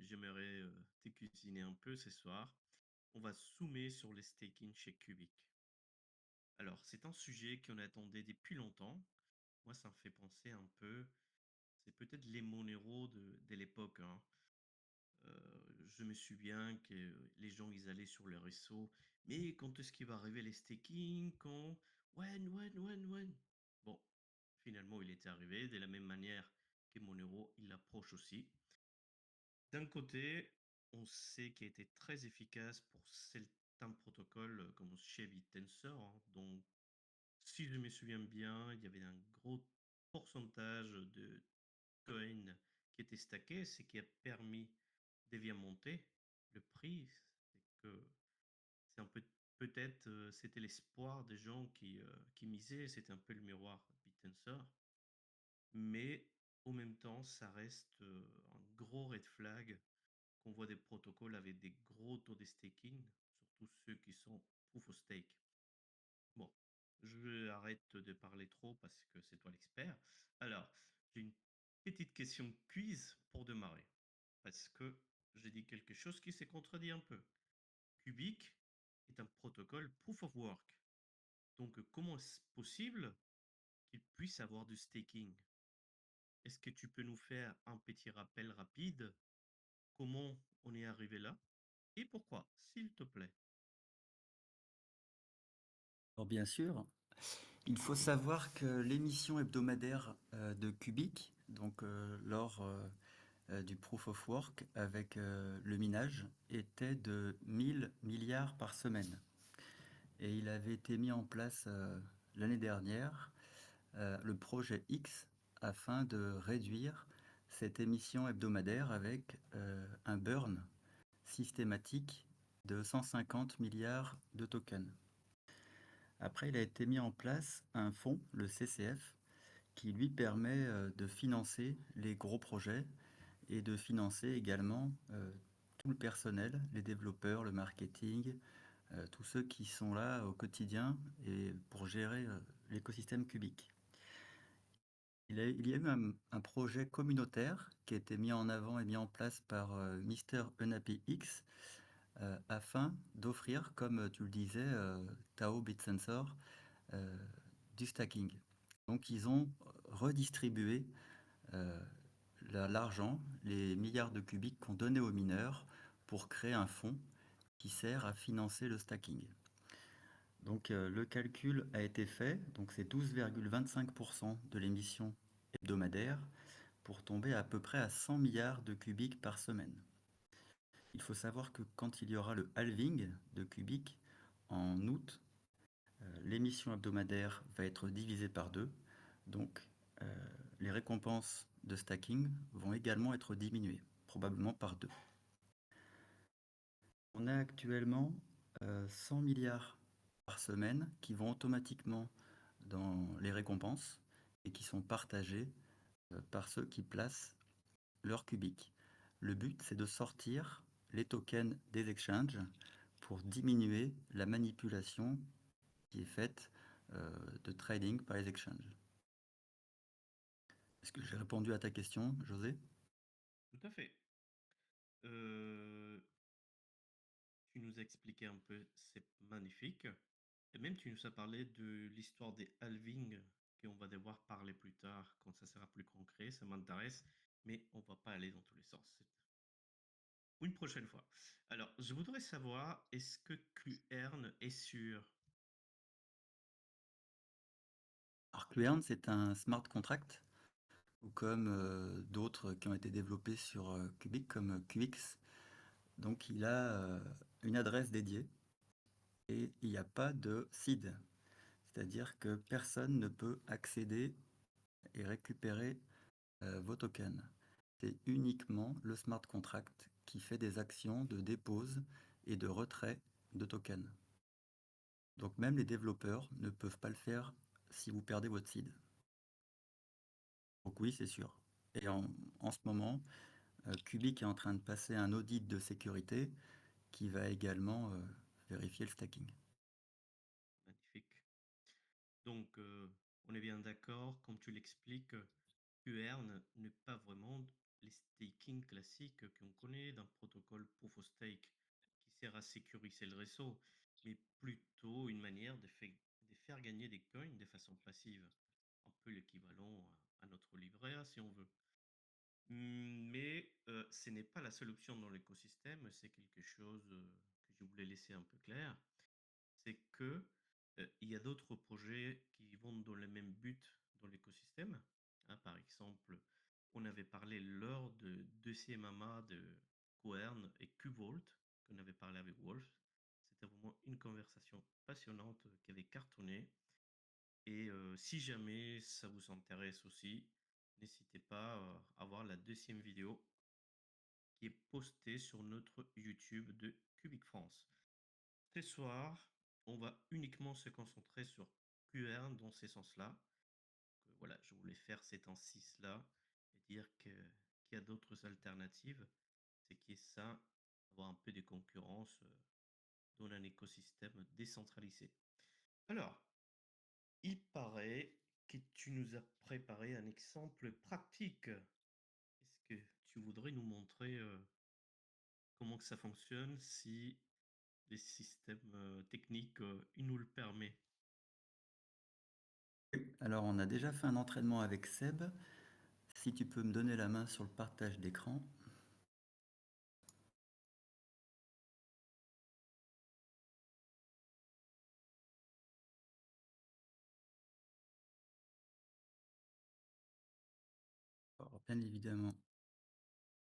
j'aimerais te cuisiner un peu ce soir. On va zoomer sur les staking chez Cubic. Alors, c'est un sujet qu'on attendait depuis longtemps. Moi, ça me fait penser un peu, c'est peut-être les Monero de l'époque, hein. Je me souviens que les gens, ils allaient sur les réseaux. Mais quand est-ce qu'il va arriver les staking? Quand? When? Bon, finalement, il était arrivé de la même manière que Monero, il l'approche aussi. D'un côté, on sait qu'il a été très efficace pour certains protocoles comme Chevy Tensor, hein. Donc, si je me souviens bien, il y avait un gros pourcentage de coins qui était stacké, ce qui a permis de bien monter le prix. C'est que c'est un peu peut-être c'était l'espoir des gens qui misaient, c'était un peu le miroir Bitensor, mais en même temps, ça reste un gros red flag qu'on voit des protocoles avec des gros taux de staking, surtout ceux qui sont proof of stake. Bon, je arrête de parler trop parce que c'est toi l'expert. Alors, j'ai une petite question quiz pour démarrer. Parce que j'ai dit quelque chose qui s'est contredit un peu. Cubic est un protocole proof of work. Donc, comment est-ce possible qu'il puisse avoir du staking? Est-ce que tu peux nous faire un petit rappel rapide? Comment on est arrivé là? Et pourquoi, s'il te plaît? Alors bien sûr, il faut savoir que l'émission hebdomadaire de Cubic, donc lors du Proof of Work avec le minage, était de 1000 milliards par semaine. Et il avait été mis en place l'année dernière, le projet X, afin de réduire cette émission hebdomadaire avec un burn systématique de 150 milliards de tokens. Après, il a été mis en place un fonds, le CCF, qui lui permet de financer les gros projets et de financer également tout le personnel, les développeurs, le marketing, tous ceux qui sont là au quotidien et pour gérer l'écosystème Cubic. Il y a eu un projet communautaire qui a été mis en avant et mis en place par Mister Unhappy X afin d'offrir, comme tu le disais, Tao BitSensor, euh, du stacking. Donc ils ont redistribué euh, l'argent, les milliards de cubiques qu'on donnait aux mineurs pour créer un fonds qui sert à financer le stacking. Donc le calcul a été fait, donc c'est 12,25% de l'émission hebdomadaire pour tomber à peu près à 100 milliards de cubiques par semaine. Il faut savoir que quand il y aura le halving de cubiques en août, l'émission hebdomadaire va être divisée par deux, donc les récompenses de stacking vont également être diminuées, probablement par deux. On a actuellement 100 milliards par semaine qui vont automatiquement dans les récompenses et qui sont partagés par ceux qui placent leur cubique. Le but, c'est de sortir les tokens des exchanges pour diminuer la manipulation qui est faite de trading par les exchanges. Est-ce que j'ai répondu à ta question, José? Tout à fait. Euh, Tu nous as expliqué un peu, c'est magnifique. Et même tu nous as parlé de l'histoire des halvings qu'on va devoir parler plus tard quand ça sera plus concret, ça m'intéresse, mais on va pas aller dans tous les sens. Une prochaine fois. Alors, je voudrais savoir, est-ce que QEarn est sûr? Alors, Cluearn, c'est un smart contract, ou comme d'autres qui ont été développés sur Cubic, comme QX. Donc, il a une adresse dédiée et il n'y a pas de seed. C'est-à-dire que personne ne peut accéder et récupérer vos tokens. C'est uniquement le smart contract qui fait des actions de dépose et de retrait de tokens. Donc même les développeurs ne peuvent pas le faire si vous perdez votre seed. Donc oui, c'est sûr. Et en ce moment, Cubic est en train de passer un audit de sécurité qui va également vérifier le stacking. Magnifique. Donc, on est bien d'accord, comme tu l'expliques, QEarn n'est pas vraiment les staking classiques qu'on connaît, d'un protocole Proof of Stake qui sert à sécuriser le réseau, mais plutôt une manière de faire gagner des coins de façon passive, un peu l'équivalent à notre livret A si on veut. Mais ce n'est pas la seule option dans l'écosystème, c'est quelque chose que je voulais laisser un peu clair, c'est que il y a d'autres projets qui vont dans le même but dans l'écosystème, hein. Par exemple, on avait parlé lors de deuxième AMA de Coern et Qvault, qu'on avait parlé avec Wolf. C'était vraiment une conversation passionnante qui avait cartonné. Et si jamais ça vous intéresse aussi, n'hésitez pas à voir la deuxième vidéo qui est postée sur notre YouTube de Cubic France. Ce soir, on va uniquement se concentrer sur QR dans ces sens-là. Voilà, je voulais faire cet incise-là et dire qu'il y a d'autres alternatives. C'est qui est ça, avoir un peu de concurrence dans un écosystème décentralisé. Alors, il paraît que tu nous as préparé un exemple pratique. Est-ce que tu voudrais nous montrer comment que ça fonctionne si les systèmes techniques ils nous le permettent? Alors, on a déjà fait un entraînement avec Seb. Si tu peux me donner la main sur le partage d'écran. Alors, bien évidemment,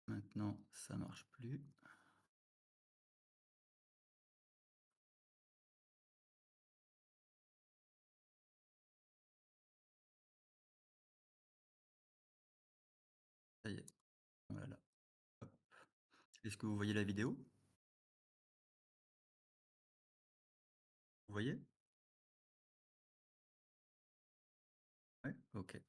maintenant, ça marche plus. Ça y est, voilà. Hop. Est-ce que vous voyez la vidéo? Vous voyez? Ouais, ok.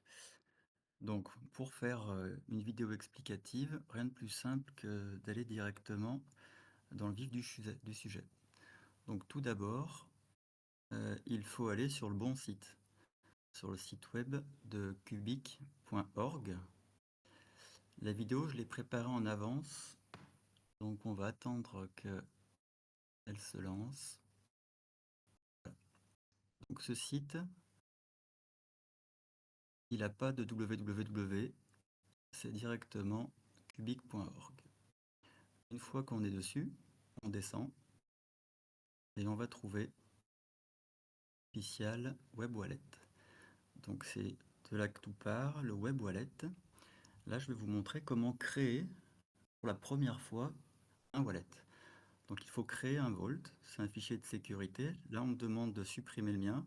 Donc, pour faire une vidéo explicative, rien de plus simple que d'aller directement dans le vif du sujet. Donc, tout d'abord, il faut aller sur le bon site, sur le site web de cubic.org. La vidéo, je l'ai préparée en avance, donc on va attendre qu'elle se lance. Donc, ce site, il n'a pas de www, c'est directement cubic.org. Une fois qu'on est dessus, on descend et on va trouver Official Web Wallet. Donc c'est de là que tout part, le Web Wallet. Là, je vais vous montrer comment créer pour la première fois un wallet. Donc il faut créer un vault, c'est un fichier de sécurité. Là, on me demande de supprimer le mien,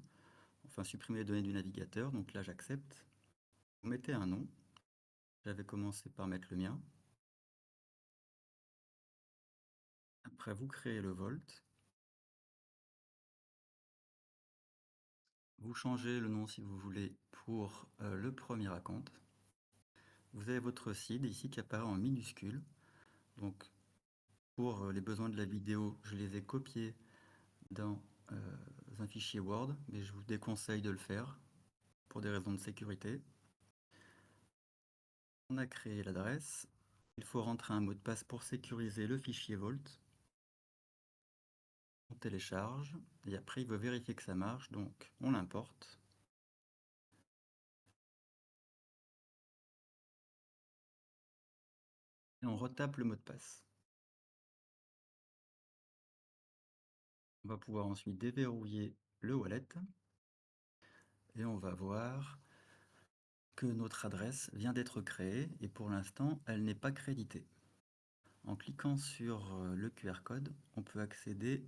enfin supprimer les données du navigateur. Donc là, j'accepte. Vous mettez un nom. J'avais commencé par mettre le mien. Après, vous créez le vault. Vous changez le nom si vous voulez pour le premier account. Vous avez votre seed ici qui apparaît en minuscule. Donc pour les besoins de la vidéo, je les ai copiés dans un fichier Word, mais je vous déconseille de le faire pour des raisons de sécurité. On a créé l'adresse. Il faut rentrer un mot de passe pour sécuriser le fichier Vault. On télécharge et après il veut vérifier que ça marche, donc on l'importe. Et on retape le mot de passe. On va pouvoir ensuite déverrouiller le wallet et on va voir que notre adresse vient d'être créée et pour l'instant elle n'est pas créditée. En cliquant sur le QR code, on peut accéder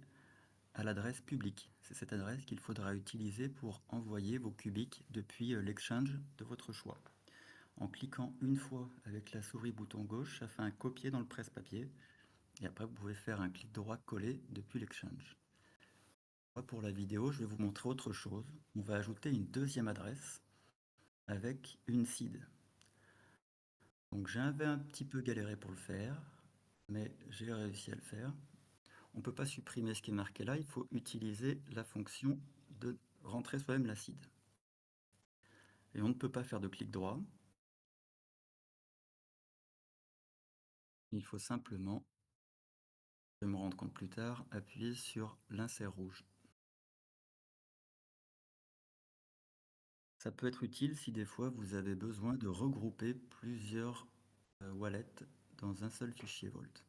à l'adresse publique. C'est cette adresse qu'il faudra utiliser pour envoyer vos cubiques depuis l'exchange de votre choix. En cliquant une fois avec la souris bouton gauche, ça fait un copier dans le presse-papier. Et après, vous pouvez faire un clic droit coller depuis l'exchange. Pour la vidéo, je vais vous montrer autre chose. On va ajouter une deuxième adresse avec une seed. Donc j'avais un petit peu galéré pour le faire, mais j'ai réussi à le faire. On ne peut pas supprimer ce qui est marqué là, il faut utiliser la fonction de rentrer soi-même la seed. Et on ne peut pas faire de clic droit. Il faut simplement, je vais me rendre compte plus tard, appuyer sur l'insert rouge. Ça peut être utile si des fois vous avez besoin de regrouper plusieurs wallets dans un seul fichier Vault.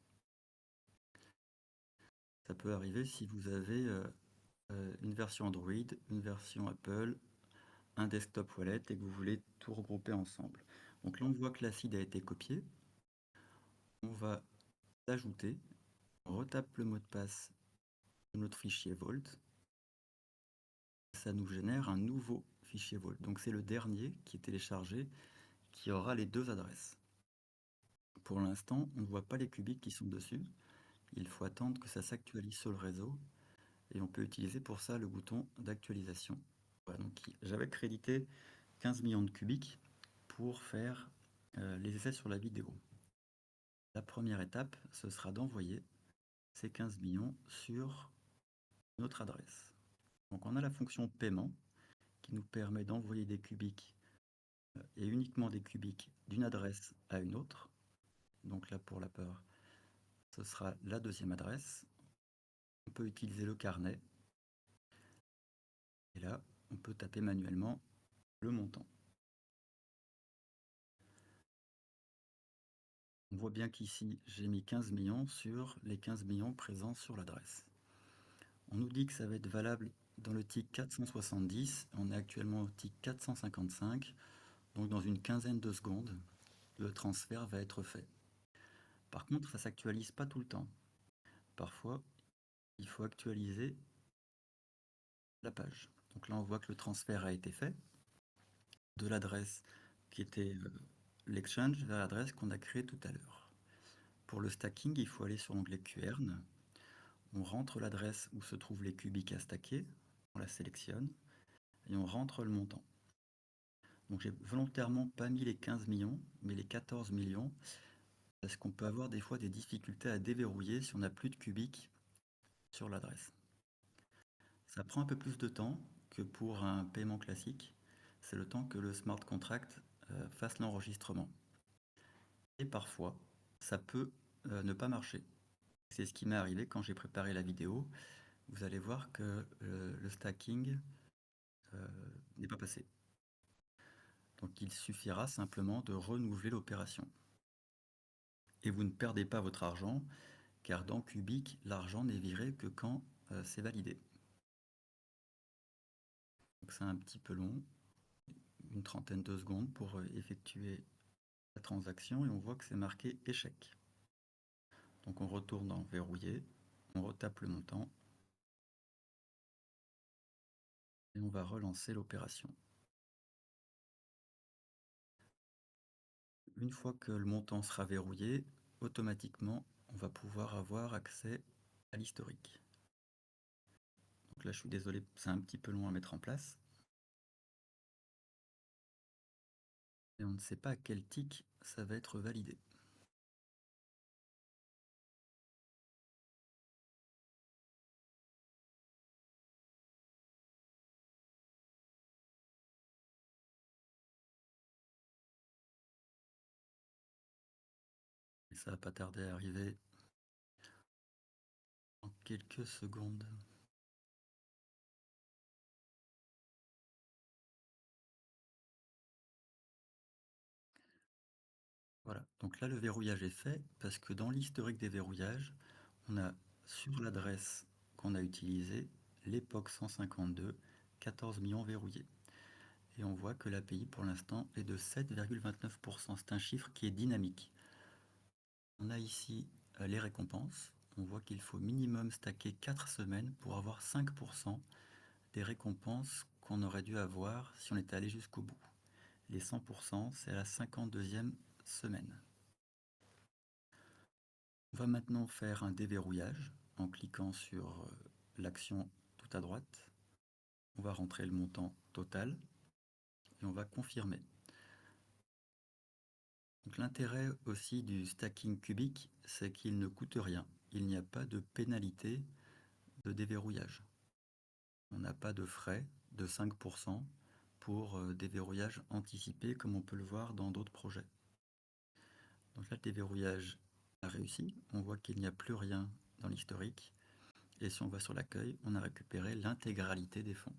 Ça peut arriver si vous avez une version Android, une version Apple, un desktop wallet et que vous voulez tout regrouper ensemble. Donc là, on voit que l'acide a été copié. On va l'ajouter. On retape le mot de passe de notre fichier Vault. Ça nous génère un nouveau fichier Vault. Donc c'est le dernier qui est téléchargé qui aura les deux adresses. Pour l'instant, on ne voit pas les qubits qui sont dessus. Il faut attendre que ça s'actualise sur le réseau et on peut utiliser pour ça le bouton d'actualisation. Voilà, donc j'avais crédité 15 millions de qubits pour faire les essais sur la vidéo. La première étape, ce sera d'envoyer ces 15 millions sur notre adresse. Donc on a la fonction paiement qui nous permet d'envoyer des qubits et uniquement des qubits d'une adresse à une autre. Donc là pour la peur, ce sera la deuxième adresse. On peut utiliser le carnet. Et là, on peut taper manuellement le montant. On voit bien qu'ici, j'ai mis 15 millions sur les 15 millions présents sur l'adresse. On nous dit que ça va être valable dans le tick 470. On est actuellement au tick 455. Donc dans une quinzaine de secondes, le transfert va être fait. Par contre, ça ne s'actualise pas tout le temps. Parfois, il faut actualiser la page. Donc là, on voit que le transfert a été fait de l'adresse qui était l'exchange vers l'adresse qu'on a créée tout à l'heure. Pour le stacking, il faut aller sur l'onglet QRN. On rentre l'adresse où se trouvent les qubits à stacker, on la sélectionne et on rentre le montant. Donc j'ai volontairement pas mis les 15 millions, mais les 14 millions, parce qu'on peut avoir des fois des difficultés à déverrouiller si on n'a plus de qubits sur l'adresse. Ça prend un peu plus de temps que pour un paiement classique. C'est le temps que le smart contract fasse l'enregistrement. Et parfois, ça peut ne pas marcher. C'est ce qui m'est arrivé quand j'ai préparé la vidéo. Vous allez voir que le stacking n'est pas passé. Donc il suffira simplement de renouveler l'opération. Et vous ne perdez pas votre argent, car dans Cubic, l'argent n'est viré que quand c'est validé. Donc c'est un petit peu long, une trentaine de secondes pour effectuer la transaction et on voit que c'est marqué échec. Donc on retourne dans verrouiller, on retape le montant et on va relancer l'opération. Une fois que le montant sera verrouillé, automatiquement on va pouvoir avoir accès à l'historique. Donc là je suis désolé, c'est un petit peu long à mettre en place. Et on ne sait pas à quel tick ça va être validé. Et ça va pas tarder à arriver en quelques secondes. Voilà, donc là le verrouillage est fait parce que dans l'historique des verrouillages, on a sur l'adresse qu'on a utilisée l'époque 152, 14 millions verrouillés. Et on voit que l'API pour l'instant est de 7,29%. C'est un chiffre qui est dynamique. On a ici les récompenses. On voit qu'il faut minimum stacker 4 semaines pour avoir 5% des récompenses qu'on aurait dû avoir si on était allé jusqu'au bout. Les 100%, c'est à la 52e semaine. On va maintenant faire un déverrouillage en cliquant sur l'action tout à droite. On va rentrer le montant total et on va confirmer. Donc l'intérêt aussi du stacking cubique, c'est qu'il ne coûte rien. Il n'y a pas de pénalité de déverrouillage. On n'a pas de frais de 5% pour déverrouillage anticipé comme on peut le voir dans d'autres projets. Donc là, le déverrouillage a réussi. On voit qu'il n'y a plus rien dans l'historique. Et si on va sur l'accueil, on a récupéré l'intégralité des fonds.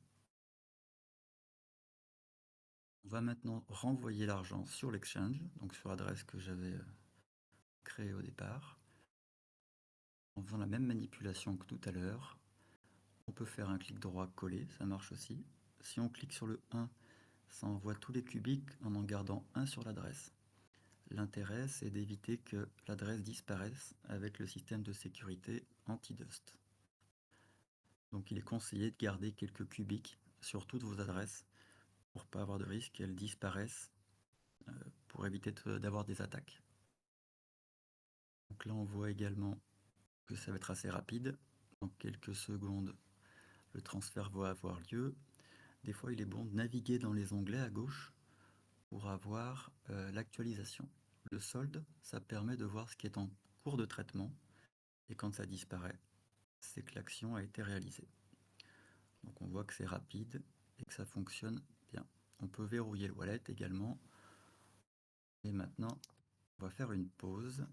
On va maintenant renvoyer l'argent sur l'exchange, donc sur l'adresse que j'avais créée au départ. En faisant la même manipulation que tout à l'heure, on peut faire un clic droit coller, ça marche aussi. Si on clique sur le 1, ça envoie tous les cubiques en gardant un sur l'adresse. L'intérêt, c'est d'éviter que l'adresse disparaisse avec le système de sécurité anti-dust. Donc il est conseillé de garder quelques cubiques sur toutes vos adresses pour ne pas avoir de risque qu'elles disparaissent, pour éviter d'avoir des attaques. Donc là, on voit également que ça va être assez rapide. Dans quelques secondes, le transfert va avoir lieu. Des fois, il est bon de naviguer dans les onglets à gauche pour avoir l'actualisation. Le solde, ça permet de voir ce qui est en cours de traitement. Et quand ça disparaît, c'est que l'action a été réalisée. Donc on voit que c'est rapide et que ça fonctionne bien. On peut verrouiller le wallet également. Et maintenant, on va faire une pause.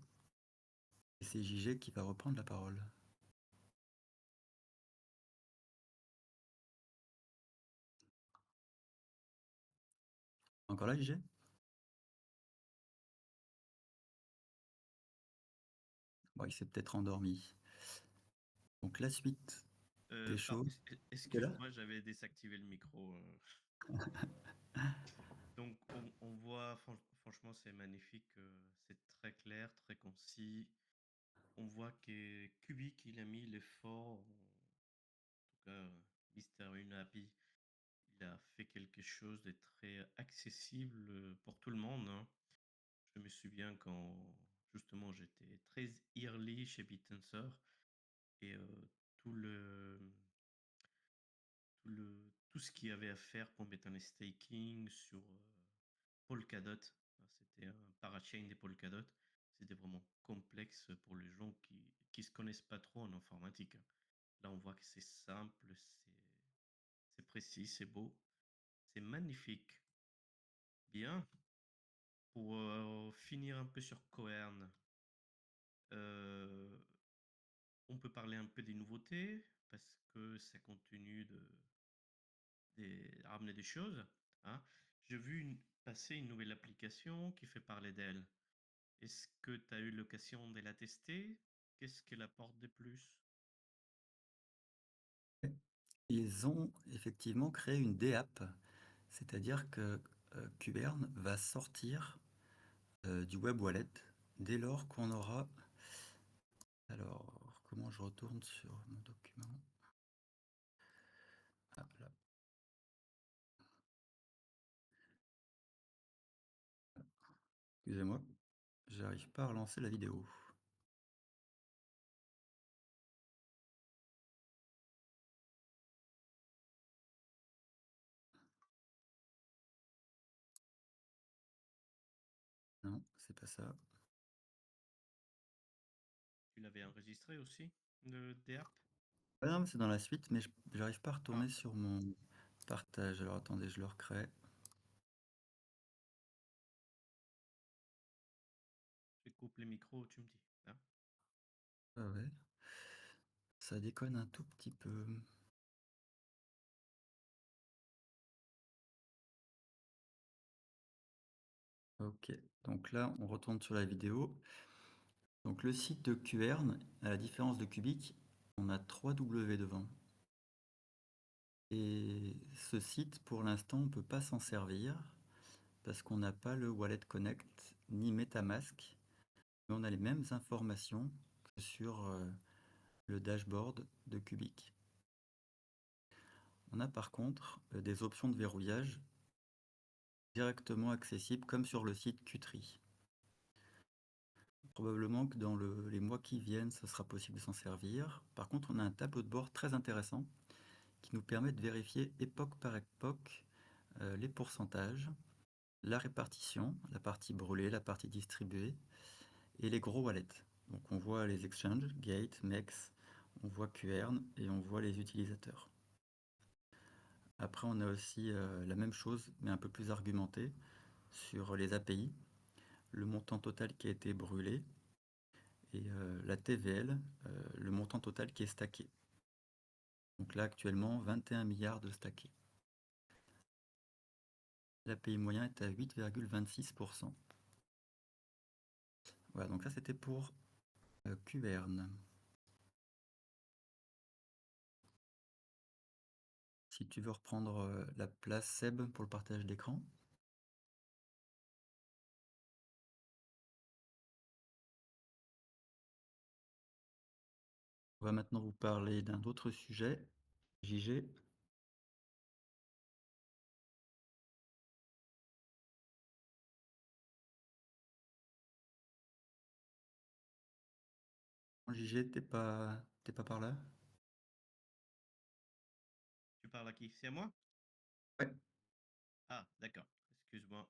Et c'est JG qui va reprendre la parole. Encore là, JG? Bon, il s'est peut-être endormi. Donc la suite des choses. T'es là? Excuse-moi, j'avais désactivé le micro. Donc, on voit, franchement, c'est magnifique. C'est très clair, très concis. On voit que Cubic, il a mis l'effort. En tout cas, Mister Unapi, il a fait quelque chose de très accessible pour tout le monde, hein. Je me souviens quand, justement, j'étais très early chez BitTensor et tout ce qu'il y avait à faire pour mettre un staking sur Polkadot, c'était un parachain des Polkadot, c'était vraiment complexe pour les gens qui se connaissent pas trop en informatique, hein. Là, on voit que c'est simple, c'est précis, c'est beau, c'est magnifique. Bien, pour finir un peu sur Coern, euh, on peut parler un peu des nouveautés parce que ça continue ramener des choses, hein. J'ai vu passer une nouvelle application qui fait parler d'elle. Est-ce que tu as eu l'occasion de la tester? Qu'est-ce qu'elle apporte de plus? Ils ont effectivement créé une DApp, c'est-à-dire que Kubern va sortir du web wallet dès lors qu'on aura... Alors, comment je retourne sur mon document? Ah, là. Excusez-moi, j'arrive pas à relancer la vidéo. Non, c'est pas ça. Tu l'avais enregistré aussi, le DApp? Ah non, mais c'est dans la suite, mais j'arrive pas à Ah, retourner sur mon partage. Alors attendez, je le recrée. je coupe les micros, tu me dis, hein. Ah ouais, ça déconne un tout petit peu. Ok, donc là, on retourne sur la vidéo. Donc le site de Qern, à la différence de Cubic, on a 3 W devant. Et ce site, pour l'instant, on ne peut pas s'en servir parce qu'on n'a pas le Wallet Connect ni MetaMask, mais on a les mêmes informations que sur le dashboard de Cubic. On a par contre des options de verrouillage directement accessibles comme sur le site Qtree. Probablement que dans les mois qui viennent, ce sera possible de s'en servir. Par contre, on a un tableau de bord très intéressant qui nous permet de vérifier époque par époque les pourcentages, la répartition, la partie brûlée, la partie distribuée, et les gros wallets. Donc on voit les exchanges, Gate, MEX, on voit Qern et on voit les utilisateurs. Après, on a aussi la même chose, mais un peu plus argumentée, sur les API, le montant total qui a été brûlé, et la TVL, le montant total qui est stacké. Donc là, actuellement, 21 milliards de stackés. L'API moyen est à 8,26%. Voilà, donc ça c'était pour Kuvern. Si tu veux reprendre la place, Seb, pour le partage d'écran. On va maintenant vous parler d'un autre sujet, JG. JG, t'es pas par là? Tu parles à qui? C'est à moi? Ouais, Ah, d'accord. Excuse-moi.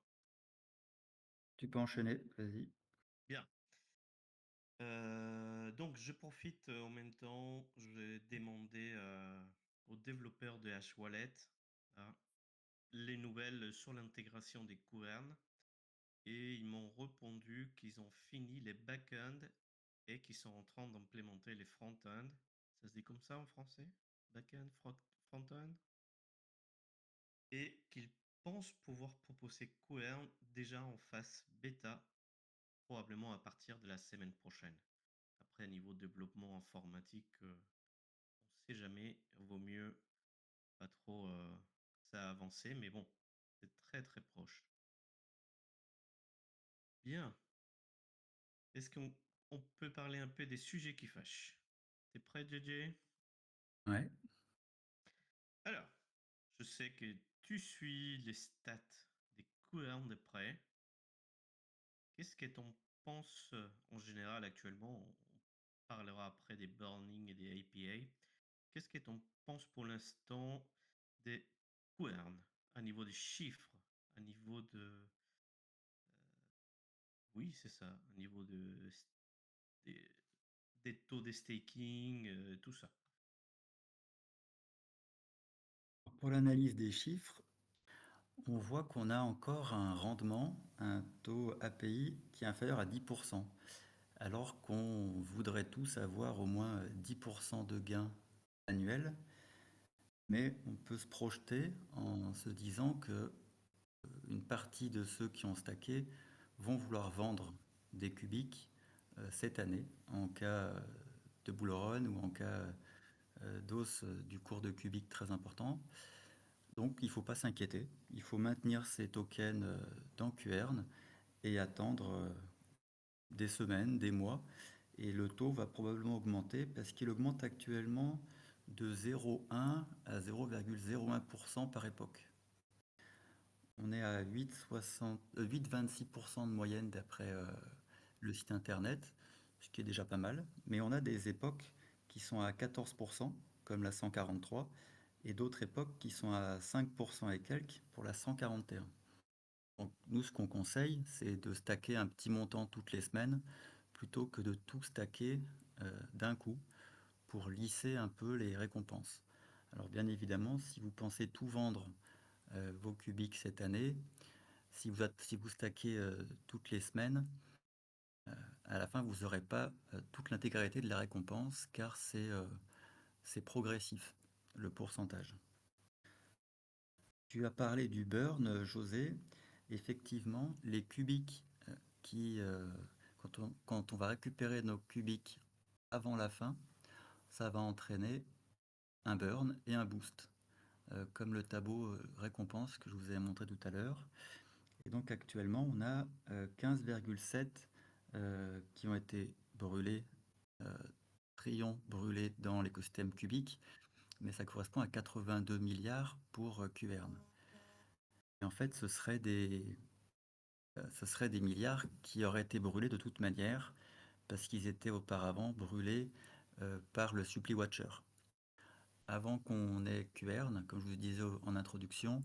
tu peux enchaîner, vas-y. Bien. Donc, je profite en même temps, j'ai demandé aux développeurs de H-Wallet hein, les nouvelles sur l'intégration des couvernes et ils m'ont répondu qu'ils ont fini les back-end et qu'ils sont en train d'implémenter les front-end. Ça se dit comme ça en français? Back-end, front-end? Et qu'ils pensent pouvoir proposer Quern déjà en phase bêta, probablement à partir de la semaine prochaine. Après, niveau développement informatique, on ne sait jamais, vaut mieux pas trop ça avancer, mais bon, c'est très très proche. Bien. Est-ce qu'on peut parler un peu des sujets qui fâchent? T'es prêt, JJ? Ouais. Alors, je sais que tu suis les stats des couleurs de près. Qu'est-ce que t'en penses en général actuellement? On parlera après des burning et des APA. Qu'est-ce que t'en penses pour l'instant des quern à niveau des chiffres, à niveau de... oui, c'est ça, à niveau des, des taux de staking, tout ça. Pour l'analyse des chiffres, on voit qu'on a encore un rendement, un taux API qui est inférieur à 10%, alors qu'on voudrait tous avoir au moins 10% de gains annuels, mais on peut se projeter en se disant que une partie de ceux qui ont stacké vont vouloir vendre des cubiques cette année, en cas de bull run ou en cas d'hausse du cours de cubique très important. Donc il ne faut pas s'inquiéter, il faut maintenir ces tokens dans Qern et attendre des semaines, des mois, et le taux va probablement augmenter parce qu'il augmente actuellement de 0,1 à 0,01% par époque. On est à 8,26% de moyenne d'après le site internet, ce qui est déjà pas mal, mais on a des époques qui sont à 14%, comme la 143, et d'autres époques qui sont à 5% et quelques pour la 141. Donc nous, ce qu'on conseille, c'est de stacker un petit montant toutes les semaines, plutôt que de tout stacker d'un coup, pour lisser un peu les récompenses. Alors bien évidemment, si vous pensez tout vendre vos cubiques cette année, si vous stackez toutes les semaines, à la fin, vous n'aurez pas toute l'intégralité de la récompense, car c'est progressif, le pourcentage. Tu as parlé du burn, José. Effectivement, les cubiques quand on va récupérer nos cubiques avant la fin, ça va entraîner un burn et un boost, comme le tableau récompense que je vous ai montré tout à l'heure. Et donc actuellement, on a 15,7 qui ont été brûlés, trions brûlés dans l'écosystème cubique, mais ça correspond à 82 milliards pour Qvern. Et en fait, ce serait des milliards qui auraient été brûlés de toute manière, parce qu'ils étaient auparavant brûlés par le Supply Watcher. Avant qu'on ait Qvern, comme je vous disais en introduction,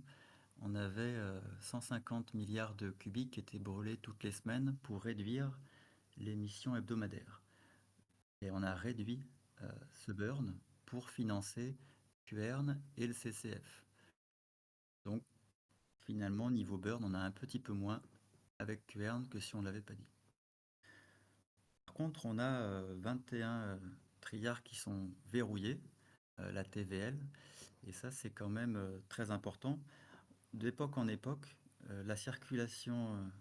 on avait 150 milliards de cubiques qui étaient brûlés toutes les semaines pour réduire l'émission hebdomadaire. Et on a réduit ce burn pour financer Qvern et le CCF. Donc finalement, niveau burn, on a un petit peu moins avec Qvern que si on ne l'avait pas dit. Par contre, on a 21 triards qui sont verrouillés, la TVL, et ça, c'est quand même très important. D'époque en époque, la circulation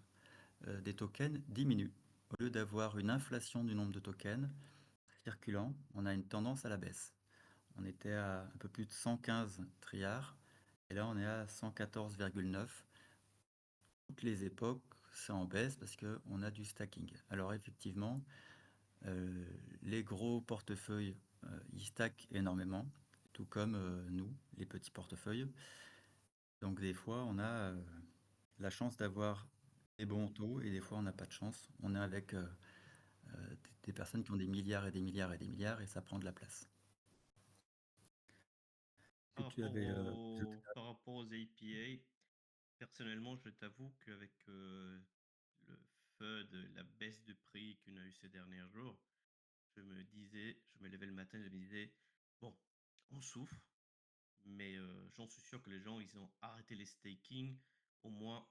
des tokens diminue. Au lieu d'avoir une inflation du nombre de tokens circulant, on a une tendance à la baisse. On était à un peu plus de 115 triards, et là on est à 114,9. Toutes les époques, c'est en baisse parce qu'on a du stacking. Alors effectivement, euh, les gros portefeuilles, ils stackent énormément, tout comme nous, les petits portefeuilles. Donc des fois, on a la chance d'avoir des bons taux et des fois, on n'a pas de chance. On est avec des personnes qui ont des milliards et des milliards et des milliards et ça prend de la place. Est-ce que tu avais Par rapport aux APA, personnellement, je t'avoue qu'avec le feu de la baisse de prix qu'on a eu ces derniers jours, je me levais le matin, je me disais, bon, on souffre, mais j'en suis sûr que les gens, ils ont arrêté les staking. Au moins,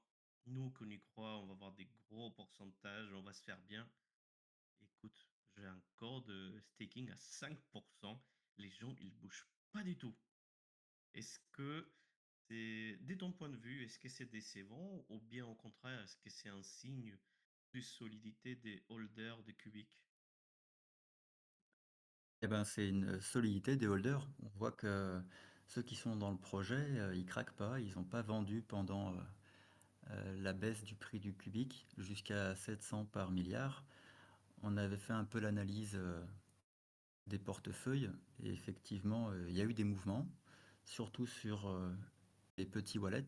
nous qu'on y croit, on va avoir des gros pourcentages, on va se faire bien. Écoute, j'ai un corps de staking à 5%. Les gens, ils bougent pas du tout. Est-ce que c'est, dès ton point de vue, est-ce que c'est décevant ou bien au contraire, est-ce que c'est un signe de solidité des holders de Cubic? Eh ben, c'est une solidité des holders. On voit que ceux qui sont dans le projet, ils craquent pas, ils n'ont pas vendu pendant la baisse du prix du cubique jusqu'à 700 par milliard. On avait fait un peu l'analyse des portefeuilles et effectivement, il y a eu des mouvements, surtout sur les petits wallets.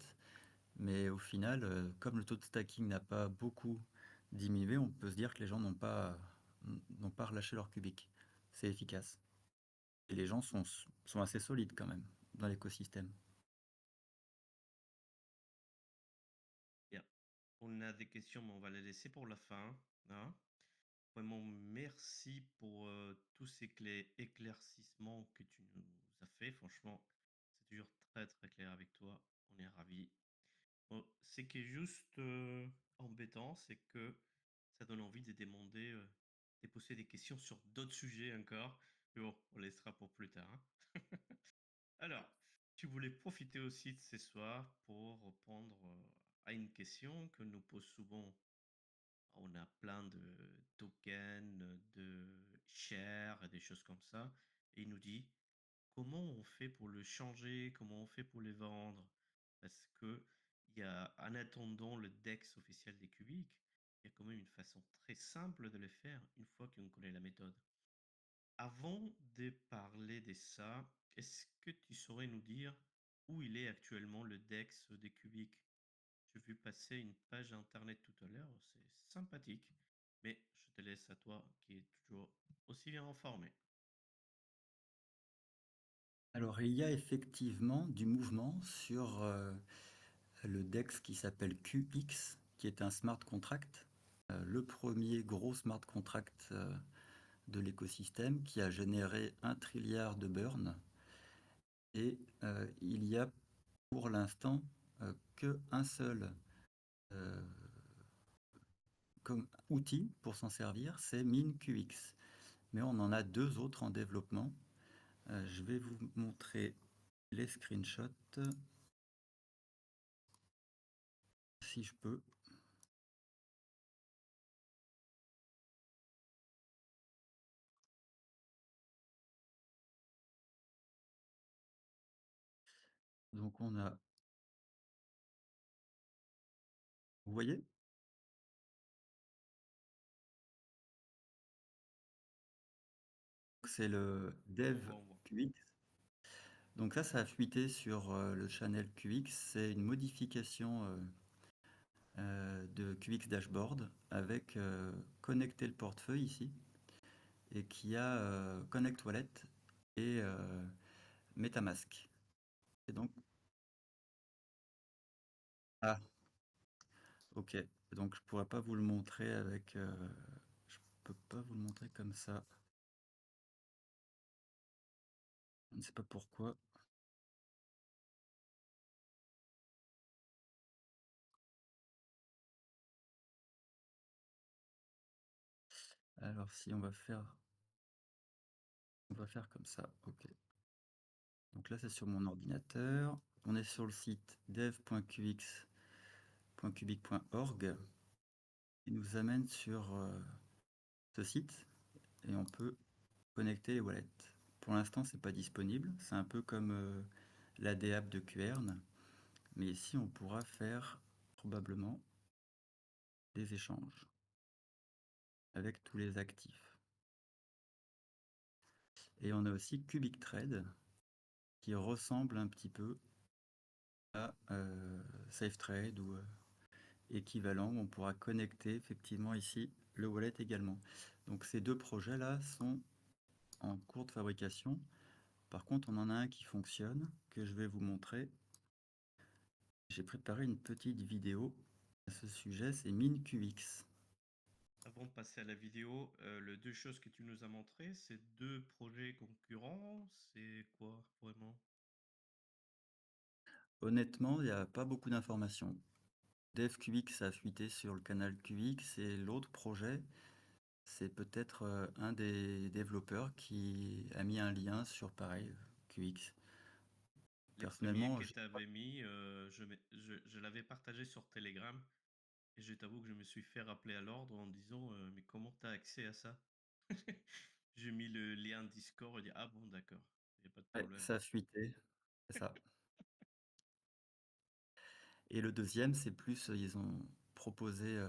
Mais au final, comme le taux de stacking n'a pas beaucoup diminué, on peut se dire que les gens n'ont pas relâché leur cubique. C'est efficace. Et les gens sont assez solides quand même dans l'écosystème. Bien. On a des questions, mais on va les laisser pour la fin, hein. Vraiment, merci pour tous ces éclaircissements que tu nous as fait. Franchement, c'est toujours très très clair avec toi. On est ravis. Bon, ce qui est juste embêtant, c'est que ça donne envie de demander, de poser des questions sur d'autres sujets encore. Mais bon, on laissera pour plus tard, hein. Alors, tu voulais profiter aussi de ce soir pour répondre à une question que nous pose souvent. On a plein de tokens, de shares et des choses comme ça. Et il nous dit comment on fait pour le changer, comment on fait pour les vendre. Parce que en attendant le DEX officiel des cubiques, il y a quand même une façon très simple de le faire une fois qu'on connaît la méthode. Avant de parler de ça, est-ce que tu saurais nous dire où il est actuellement le DEX des cubiques? J'ai vu passer une page internet tout à l'heure, c'est sympathique, mais je te laisse à toi qui est toujours aussi bien informé. Alors, il y a effectivement du mouvement sur le DEX qui s'appelle QX, qui est un smart contract, le premier gros smart contract de l'écosystème qui a généré 1 trilliard de burn. Et il y a pour l'instant qu'un seul euh, comme outil pour s'en servir, c'est MinQX. Mais on en a deux autres en développement. Je vais vous montrer les screenshots si je peux. Donc on a, vous voyez, c'est le dev On voit. QX. Donc ça a fuité sur le channel QX. C'est une modification de QX Dashboard avec connecter le portefeuille ici et qui a Connect Wallet et MetaMask. Et donc, ah, ok. Donc je pourrais pas vous le montrer avec, je peux pas vous le montrer comme ça. Je ne sais pas pourquoi. Alors si on va faire comme ça, OK. Donc là, c'est sur mon ordinateur. On est sur le site dev.qx.cubic.org qui nous amène sur ce site et on peut connecter les wallets. Pour l'instant, c'est pas disponible. C'est un peu comme l'AD app de Qern, mais ici, on pourra faire probablement des échanges avec tous les actifs. Et on a aussi Cubic Trade qui ressemble un petit peu à SafeTrade ou équivalent. On pourra connecter effectivement ici le wallet également. Donc ces deux projets-là sont en cours de fabrication. Par contre, on en a un qui fonctionne, que je vais vous montrer. J'ai préparé une petite vidéo à ce sujet, c'est MinQX. Avant de passer à la vidéo, les deux choses que tu nous as montrées, c'est deux projets concurrents, c'est quoi vraiment? Honnêtement, il n'y a pas beaucoup d'informations. DevQX a fuité sur le canal QX et l'autre projet, c'est peut-être un des développeurs qui a mis un lien sur pareil, QX. Les premiers Personnellement, que tu avais mis, je l'avais partagé sur Telegram et je t'avoue que je me suis fait rappeler à l'ordre en disant mais comment tu as accès à ça? J'ai mis le lien Discord et dit ah bon d'accord, il n'y a pas de ouais, problème. ça a fuité, c'est ça. Et le deuxième, c'est plus, ils ont proposé,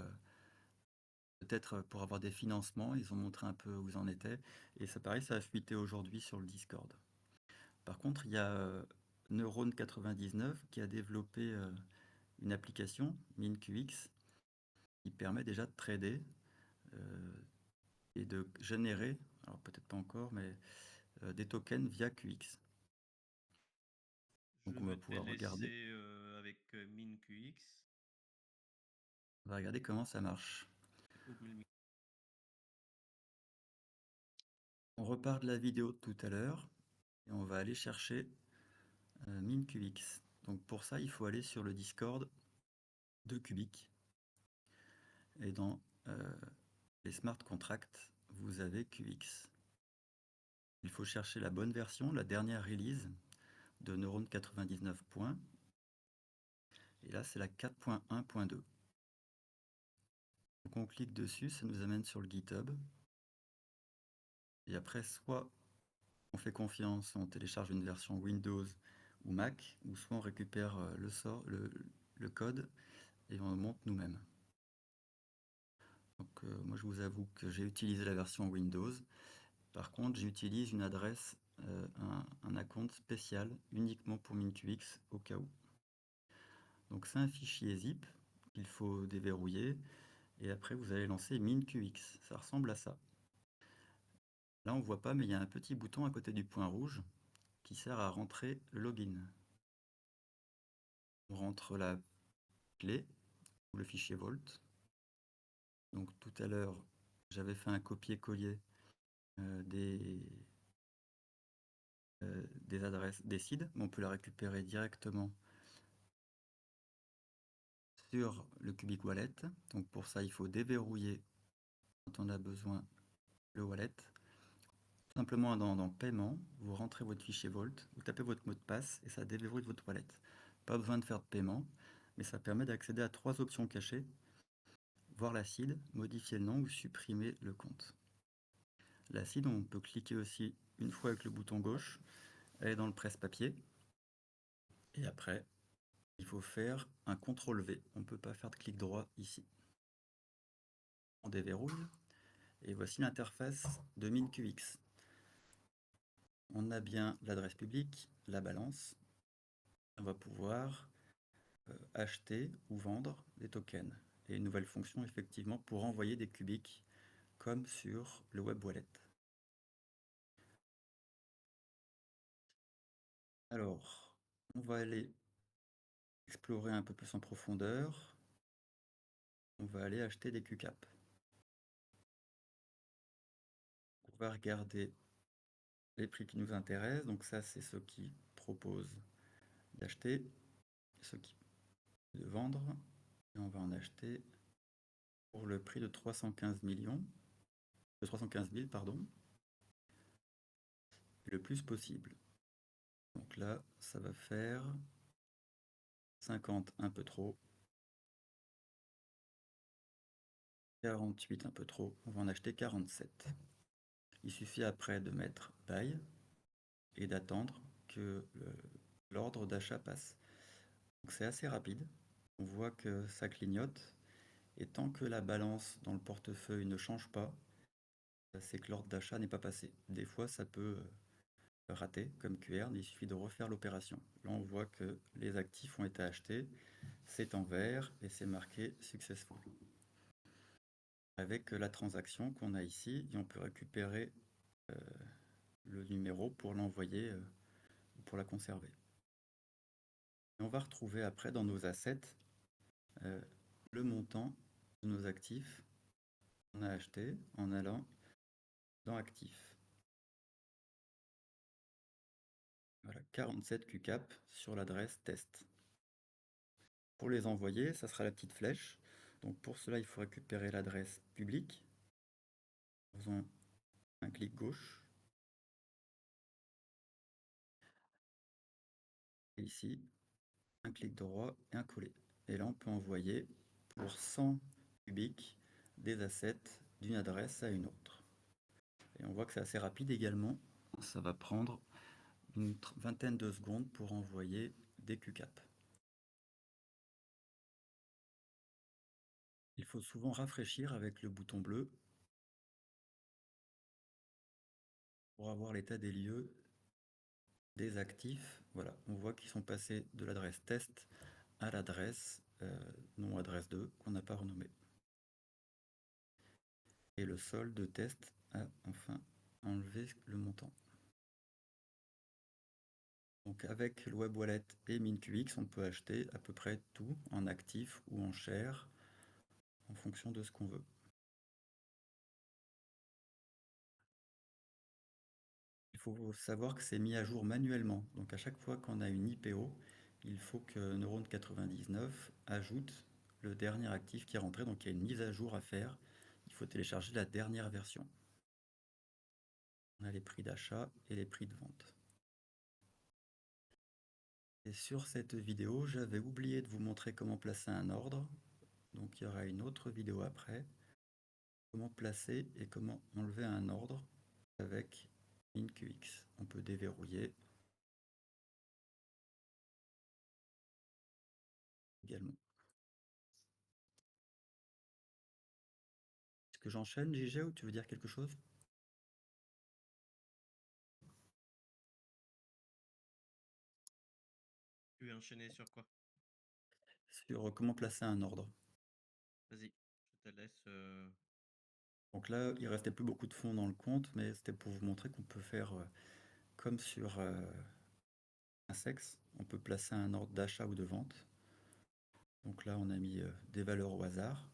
peut-être pour avoir des financements, ils ont montré un peu où ils en étaient. Et ça pareil, ça a fuité aujourd'hui sur le Discord. Par contre, il y a Neuron99 qui a développé une application, MinQX, qui permet déjà de trader euh, et de générer, alors peut-être pas encore, mais des tokens via QX. Je Donc on va vais te pouvoir regarder, laisser avec MinQX. on va regarder comment ça marche. Ouvre le On repart de la vidéo de tout à l'heure et on va aller chercher MinQX. Donc pour ça, il faut aller sur le Discord de Cubic. Et dans les smart contracts, vous avez QX. Il faut chercher la bonne version, la dernière release de Neuron 99 points. Et là, c'est la 4.1.2. Donc on clique dessus, ça nous amène sur le GitHub. Et après, soit on fait confiance, on télécharge une version Windows ou Mac, ou soit on récupère le code et on le monte nous-mêmes. Donc moi, je vous avoue que j'ai utilisé la version Windows. Par contre, j'utilise une adresse, un compte spécial uniquement pour MinQX au cas où. Donc c'est un fichier zip qu'il faut déverrouiller et après vous allez lancer MinQX. Ça ressemble à ça. Là on voit pas mais il y a un petit bouton à côté du point rouge qui sert à rentrer le login. On rentre la clé ou le fichier Vault. Donc tout à l'heure j'avais fait un copier-coller des adresses des seeds, mais on peut la récupérer directement sur le Cubic Wallet. Donc pour ça, il faut déverrouiller quand on a besoin le wallet. Simplement dans Paiement, vous rentrez votre fichier Vault, vous tapez votre mot de passe et ça déverrouille votre wallet. Pas besoin de faire de paiement, mais ça permet d'accéder à 3 options cachées, voir la seed, modifier le nom ou supprimer le compte. La seed, on peut cliquer aussi une fois avec le bouton gauche, aller dans le presse-papier, et après, il faut faire un CTRL-V. On ne peut pas faire de clic droit ici. On déverrouille, et voici l'interface de MinQX. On a bien l'adresse publique, la balance. On va pouvoir acheter ou vendre des tokens. Et une nouvelle fonction effectivement pour envoyer des cubiques comme sur le web wallet. Alors, on va aller explorer un peu plus en profondeur. On va aller acheter des QCAP. On va regarder les prix qui nous intéressent. Donc ça, c'est ceux qui proposent d'acheter, ceux qui de vendre. Et on va en acheter pour le prix de 315 millions. de 315 000, pardon, le plus possible. Donc là, ça va faire 50 un peu trop, 48 un peu trop, on va en acheter 47. Il suffit après de mettre buy et d'attendre que l'ordre d'achat passe. Donc c'est assez rapide, on voit que ça clignote, et tant que la balance dans le portefeuille ne change pas, c'est que l'ordre d'achat n'est pas passé. Des fois ça peut rater comme QR, il suffit de refaire l'opération. Là on voit que les actifs ont été achetés, c'est en vert et c'est marqué successful. Avec la transaction qu'on a ici, et on peut récupérer le numéro pour l'envoyer ou pour la conserver. Et on va retrouver après dans nos assets euh, le montant de nos actifs qu'on a achetés en allant dans actifs. Voilà, 47 QCAP sur l'adresse test. Pour les envoyer, ça sera la petite flèche. Donc pour cela, il faut récupérer l'adresse publique en faisant un clic gauche. Et ici, un clic droit et un coller. Et là, on peut envoyer pour 100 cubiques des assets d'une adresse à une autre. Et on voit que c'est assez rapide également. Ça va prendre une vingtaine de secondes pour envoyer des QCAP. Il faut souvent rafraîchir avec le bouton bleu pour avoir l'état des lieux des actifs. Voilà, on voit qu'ils sont passés de l'adresse test à l'adresse non adresse 2 qu'on n'a pas renommée. Et le solde test a enfin enlevé le montant. Donc avec le Web Wallet et MinQX, on peut acheter à peu près tout en actif ou en share en fonction de ce qu'on veut. Il faut savoir que c'est mis à jour manuellement. Donc à chaque fois qu'on a une IPO, il faut que Neuron 99 ajoute le dernier actif qui est rentré. Donc il y a une mise à jour à faire. Il faut télécharger la dernière version. On a les prix d'achat et les prix de vente. Et sur cette vidéo, j'avais oublié de vous montrer comment placer un ordre. Donc il y aura une autre vidéo après. Comment placer et comment enlever un ordre avec MinQX. On peut déverrouiller également. Est-ce que j'enchaîne, JG, ou tu veux dire quelque chose? Tu veux enchaîner sur quoi? Sur comment placer un ordre. Vas-y, je te laisse. Donc là, il restait plus beaucoup de fonds dans le compte, mais c'était pour vous montrer qu'on peut faire comme sur un sexe, on peut placer un ordre d'achat ou de vente. Donc là, on a mis des valeurs au hasard.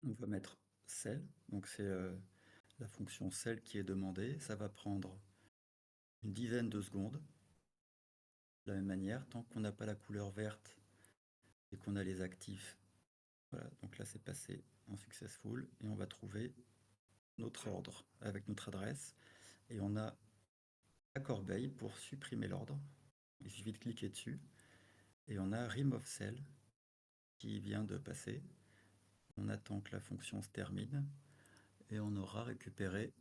On va mettre sell, donc c'est la fonction sell qui est demandée. Ça va prendre une dizaine de secondes. De la même manière, tant qu'on n'a pas la couleur verte et qu'on a les actifs, voilà, donc là c'est passé en successful et on va trouver notre ordre avec notre adresse et on a la corbeille pour supprimer l'ordre. Il suffit de cliquer dessus et on a remove cell qui vient de passer. On attend que la fonction se termine et on aura récupéré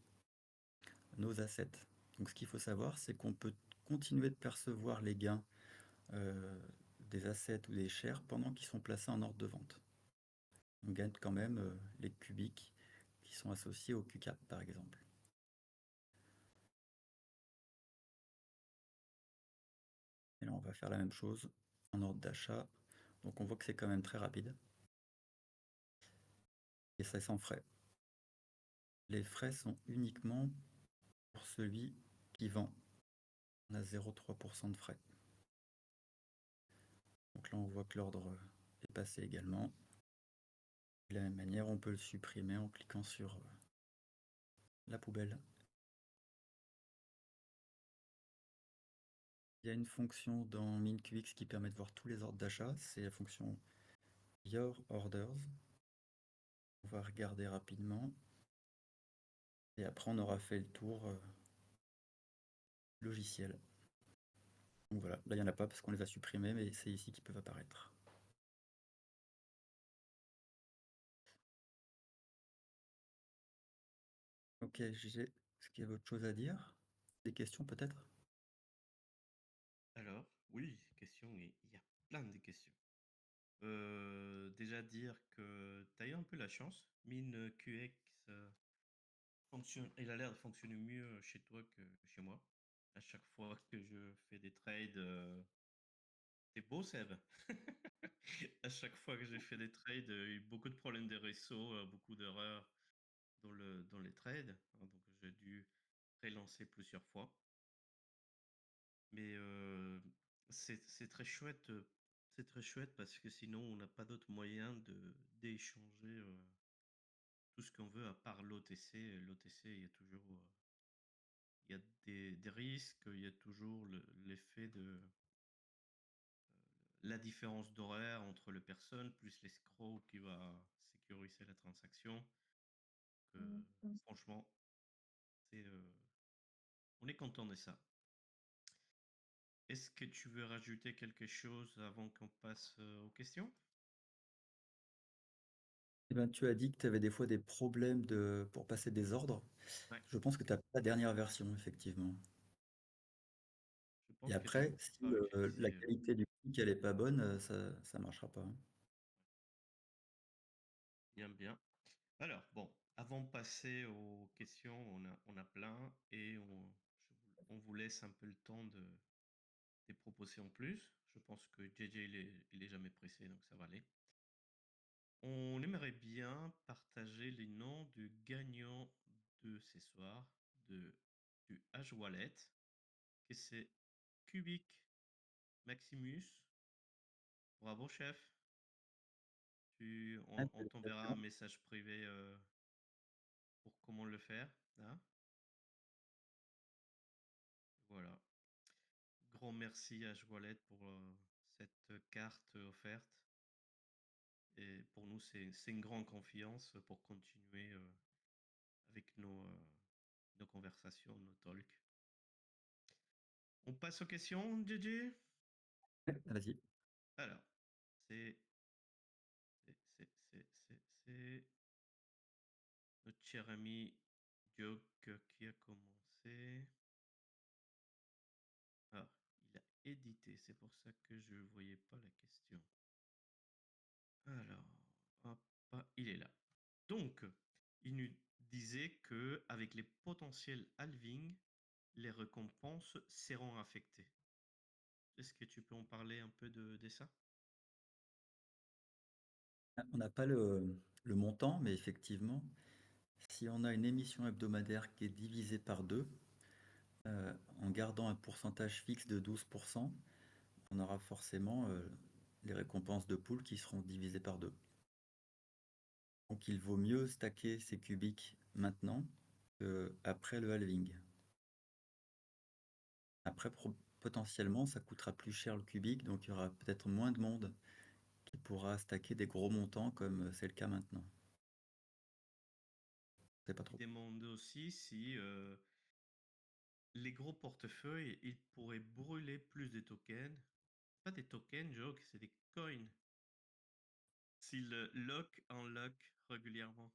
nos assets. Donc ce qu'il faut savoir, c'est qu'on peut continuer de percevoir les gains des assets ou des shares pendant qu'ils sont placés en ordre de vente. On gagne quand même les cubiques qui sont associés au QCAP par exemple. Et là on va faire la même chose en ordre d'achat. Donc on voit que c'est quand même très rapide. Et c'est sans frais. Les frais sont uniquement pour celui qui vend. On a 0,3% de frais. Donc là on voit que l'ordre est passé également. De la même manière, on peut le supprimer en cliquant sur la poubelle. Il y a une fonction dans MinQX qui permet de voir tous les ordres d'achat, c'est la fonction Your Orders. On va regarder rapidement et après on aura fait le tour logiciel. Donc voilà, là il n'y en a pas parce qu'on les a supprimés, mais c'est ici qu'ils peuvent apparaître. Ok, GG, est-ce qu'il y a autre chose à dire? Des questions peut-être? Alors, oui, question, il y a plein de questions. Déjà dire que tu as eu un peu la chance. Mine QX fonctionne, il a l'air de fonctionner mieux chez toi que chez moi. À chaque fois que je fais des trades, c'est beau, Seb. À chaque fois que j'ai fait des trades, il y a eu beaucoup de problèmes de réseau, beaucoup d'erreurs dans les trades, hein, donc j'ai dû relancer plusieurs fois. Mais c'est très chouette, c'est très chouette parce que sinon on n'a pas d'autre moyen de d'échanger tout ce qu'on veut à part l'OTC. L'OTC, il y a toujours il y a des risques, il y a toujours l'effet de la différence d'horaire entre les personnes, plus l'escroc qui va sécuriser la transaction. Franchement, c'est, on est content de ça. Est-ce que tu veux rajouter quelque chose avant qu'on passe aux questions? Eh ben, tu as dit que tu avais des fois des problèmes pour passer des ordres. Ouais, Je pense que tu n'as pas la dernière version, effectivement. je Et pense que tu après, si pourras la utiliser. qualité du clic elle est pas bonne, ça ne marchera pas, hein. Bien, bien. Alors, bon, avant de passer aux questions, on a plein et on vous laisse un peu le temps de des propositions en plus. Je pense que JJ, il est jamais pressé, donc ça va aller. On aimerait bien partager les noms du gagnant de ce soir de, du H-Wallet, que c'est Cubic Maximus. Bravo, chef. Ah, On t'enverra un félicitations. message privé pour comment le faire, hein. Voilà. Grand merci à Joalet pour cette carte offerte. Et pour nous, c'est une grande confiance pour continuer avec nos conversations, nos talks. On passe aux questions, JJ? Ouais, vas-y. Alors, c'est c'est notre cher ami Joke qui a commencé. Ah, il a édité, c'est pour ça que je ne voyais pas la question. Alors, hop, il est là. Donc, il nous disait que avec les potentiels halving, les récompenses seront affectées. Est-ce que tu peux en parler un peu de ça? Ah, on n'a pas le montant, mais effectivement, si on a une émission hebdomadaire qui est divisée par 2, en gardant un pourcentage fixe de 12%, on aura forcément les récompenses de pool qui seront divisées par 2. Donc il vaut mieux stacker ces cubiques maintenant qu'après le halving. Après, potentiellement, ça coûtera plus cher le cubique, donc il y aura peut-être moins de monde qui pourra stacker des gros montants comme c'est le cas maintenant. C'est pas Il trop. demande aussi si les gros portefeuilles, ils pourraient brûler plus de tokens. Pas des tokens, joke, c'est des coins. S'ils lock en lock régulièrement.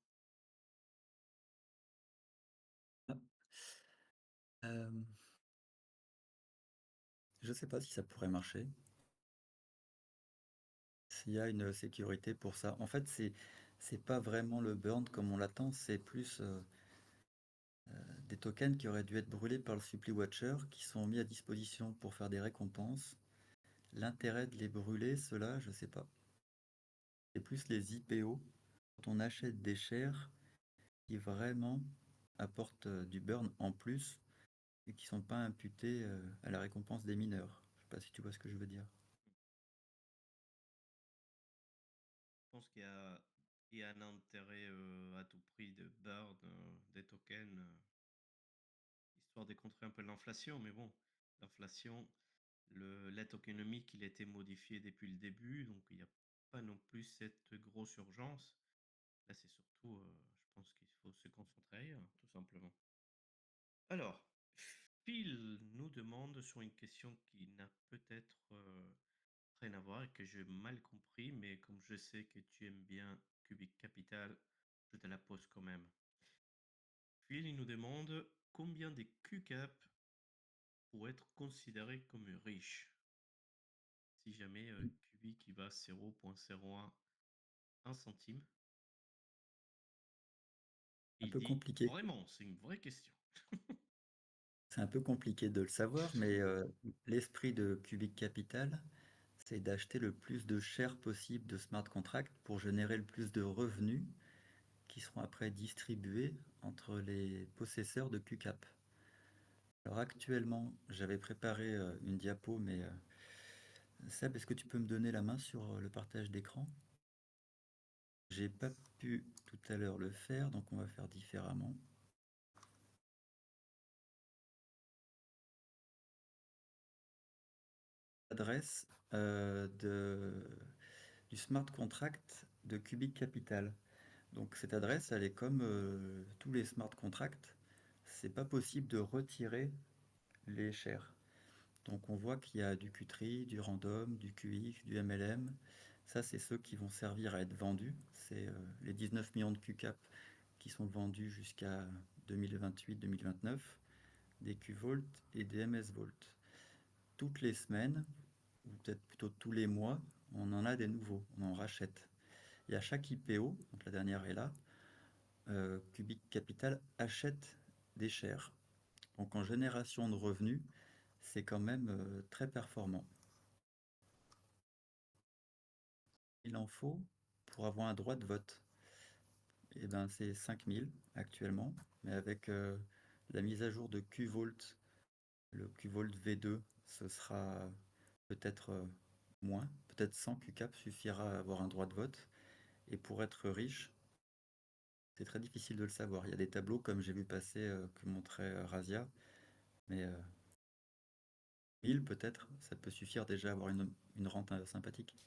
Ah, je sais pas si ça pourrait marcher. S'il y a une sécurité pour ça. En fait, c'est pas vraiment le burn comme on l'attend, c'est plus des tokens qui auraient dû être brûlés par le Supply Watcher, qui sont mis à disposition pour faire des récompenses. L'intérêt de les brûler, cela, je sais pas. C'est plus les IPO, quand on achète des shares qui vraiment apportent du burn en plus et qui sont pas imputés à la récompense des mineurs. Je sais pas si tu vois ce que je veux dire. Je pense il y a un intérêt à tout prix de burn des tokens, histoire de contrer un peu l'inflation. Mais bon, l'inflation, la tokenomique, il a été modifié depuis le début, donc il n'y a pas non plus cette grosse urgence. Là, c'est surtout, je pense qu'il faut se concentrer ailleurs, tout simplement. Alors, Phil nous demande sur une question qui n'a peut-être rien à voir et que j'ai mal compris, mais comme je sais que tu aimes bien Cubic Capital, je te la pose quand même. Phil, il nous demande combien des QCAP pour être considéré comme riche si jamais Cubic qui va à 0,01 centime. Un Il peu dit compliqué. vraiment, c'est une vraie question. C'est un peu compliqué de le savoir, mais l'esprit de Cubic Capital, c'est d'acheter le plus de shares possible de smart contracts pour générer le plus de revenus qui seront après distribués entre les possesseurs de QCAP. Alors actuellement, j'avais préparé une diapo, mais Seb, est-ce que tu peux me donner la main sur le partage d'écran? J'ai pas pu tout à l'heure le faire, donc on va faire différemment. Adresse du smart contract de Cubic Capital. Donc cette adresse, elle est comme tous les smart contracts. C'est pas possible de retirer les shares. Donc on voit qu'il y a du Q-Tree, du Random, du QX, du MLM. Ça, c'est ceux qui vont servir à être vendus. C'est les 19 millions de QCAP qui sont vendus jusqu'à 2028-2029, des QVolt et des MSVolt. Toutes les semaines, ou peut-être plutôt tous les mois, on en a des nouveaux, on en rachète. Et à chaque IPO, donc la dernière est là, Cubic Capital achète des shares. Donc en génération de revenus, c'est quand même très performant. Il en faut pour avoir un droit de vote. Et ben c'est 5000 actuellement, mais avec la mise à jour de QVolt, le QVolt V2, ce sera peut-être moins, peut-être 100 QCAP suffira à avoir un droit de vote. Et pour être riche, c'est très difficile de le savoir. Il y a des tableaux comme j'ai vu passer que montrait Razia, mais 1000 peut-être, ça peut suffire déjà à avoir une rente sympathique.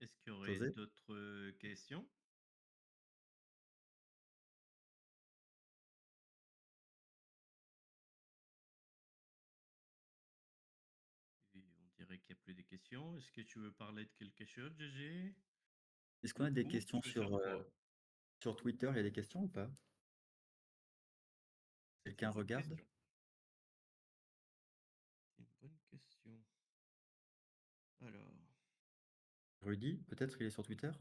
Est-ce qu'il y aurait José? d'autres questions? Et on dirait qu'il n'y a plus de questions. Est-ce que tu veux parler de quelque chose, GG? Est-ce qu'on a des Ou questions tu veux faire quoi? sur Twitter? Il y a des questions ou pas? C'est Quelqu'un une bonne regarde? question. C'est une bonne question. Alors, Rudy, peut-être il est sur Twitter?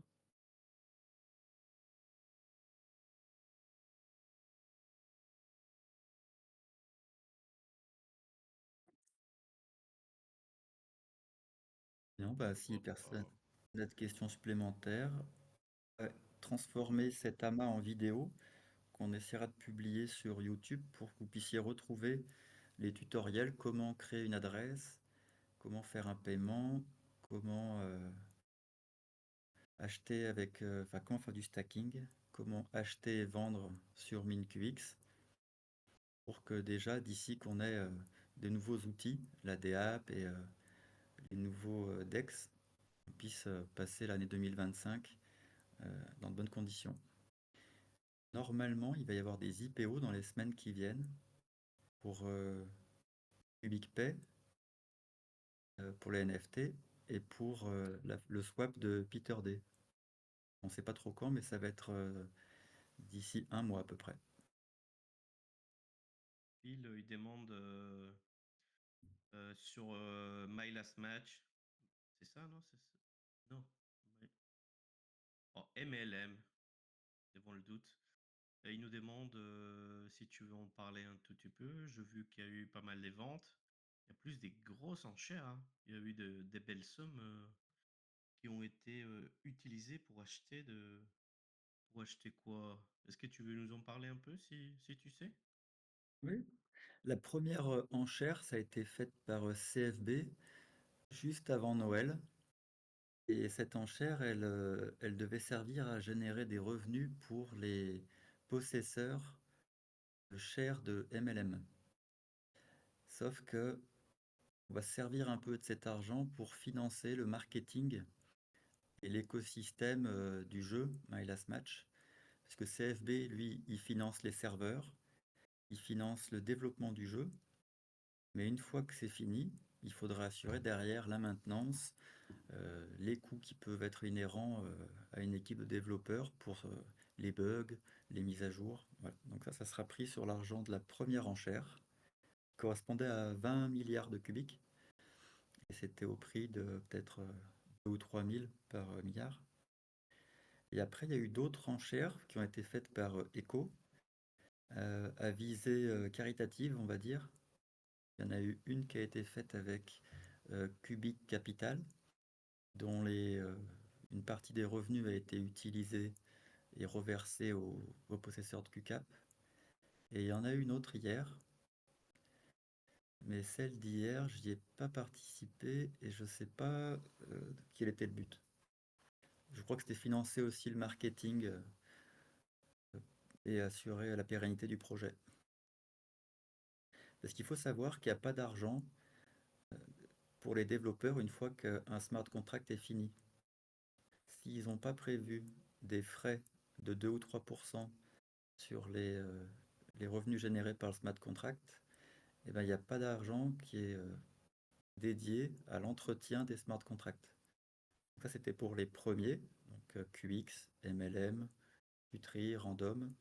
Non, bah si pourquoi personne pas? n'a de questions supplémentaires, transformer cet amas en vidéo qu'on essaiera de publier sur YouTube pour que vous puissiez retrouver les tutoriels, comment créer une adresse, comment faire un paiement, comment acheter avec, enfin comment faire du stacking, comment acheter et vendre sur MinQX, pour que déjà d'ici qu'on ait des nouveaux outils, la DApp et les nouveaux DEX, on puisse passer l'année 2025 dans de bonnes conditions. Normalement, il va y avoir des IPO dans les semaines qui viennent pour CubicPay, pour les NFT et pour le swap de Peter Day. On ne sait pas trop quand, mais ça va être d'ici un mois à peu près. Il demande sur My Last Match. C'est ça, non? C'est ça. Non. Oh, MLM, devant le doute. Et il nous demande si tu veux en parler un tout petit peu. J'ai vu qu'il y a eu pas mal de ventes. Il y a plus des grosses enchères, hein. Il y a eu des belles sommes qui ont été utilisées pour acheter quoi? Est-ce que tu veux nous en parler un peu si tu sais? Oui. La première enchère, ça a été faite par CFB juste avant Noël. Et cette enchère, elle devait servir à générer des revenus pour les possesseurs share de MLM. Sauf que on va se servir un peu de cet argent pour financer le marketing et l'écosystème du jeu My Last Match. Parce que CFB, lui, il finance les serveurs, il finance le développement du jeu, mais une fois que c'est fini, il faudra assurer derrière la maintenance, les coûts qui peuvent être inhérents à une équipe de développeurs pour les bugs, les mises à jour. Voilà. Donc ça sera pris sur l'argent de la première enchère, qui correspondait à 20 milliards de cubiques, et c'était au prix de peut-être 2 ou 3 000 par milliard. Et après, il y a eu d'autres enchères qui ont été faites par Echo, à visée caritative, on va dire. Il y en a eu une qui a été faite avec Cubic Capital, dont une partie des revenus a été utilisée et reversée aux possesseurs de QCAP. Et il y en a une autre hier, mais celle d'hier, je n'y ai pas participé et je ne sais pas quel était le but. Je crois que c'était financer aussi le marketing et assurer la pérennité du projet. Parce qu'il faut savoir qu'il n'y a pas d'argent pour les développeurs une fois qu'un smart contract est fini. S'ils n'ont pas prévu des frais de 2 ou 3% sur les revenus générés par le smart contract, eh ben, il n'y a pas d'argent qui est dédié à l'entretien des smart contracts. Ça, c'était pour les premiers, donc QX, MLM, Qtree, Random.